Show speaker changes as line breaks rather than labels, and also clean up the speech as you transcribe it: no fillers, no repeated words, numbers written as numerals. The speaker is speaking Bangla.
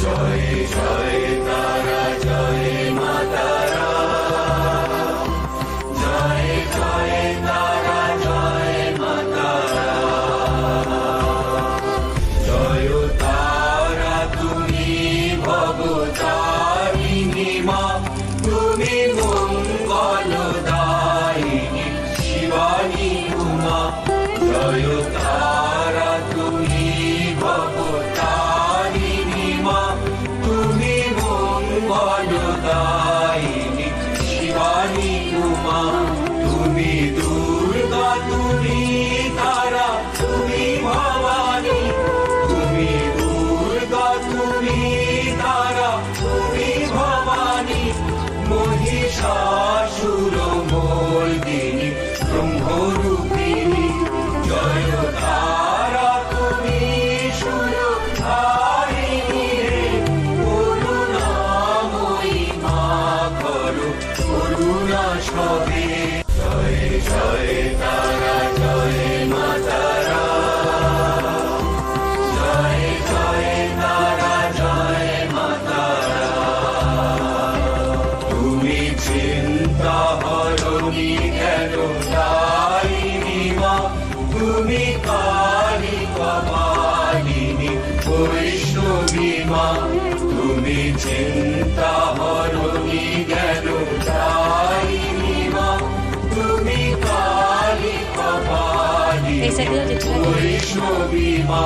জয় জয় তারা জয় মা তারা, জয় জয় তারা জয় মা তারা। জয় তারা তুমি ভবতারিণী মা, তুমি মঙ্গলদায়িনী শিবানী উমা। জয় তারা তুমি ভবতারিণী মা, তুমি মঙ্গলদায়িনী শিবানী উমা। তুমি দুর্গা তুমি তারা তুমি ভবানী, তুমি দুর্গা তুমি তারা তুমি ভবানী। মহিষাসুর মর্দিনী ব্রহ্মরূপিণী। জয় তারা তুমি সুরধারিণী রে, করুণাময়ী মা করো করুণা সবে। জয় জয় তারা জয় মা তারা, জয় জয় তারা জয় মা তারা। তুমি চিন্তা হরণী জ্ঞানদায়িনী মা, তুমি কালী কপালিনী বৈষ্ণবী মা। তুমি চিন্তা হরণী জ্ঞানদায়িনী মা, তুমি কালী কপালিনী বৈষ্ণবী মা।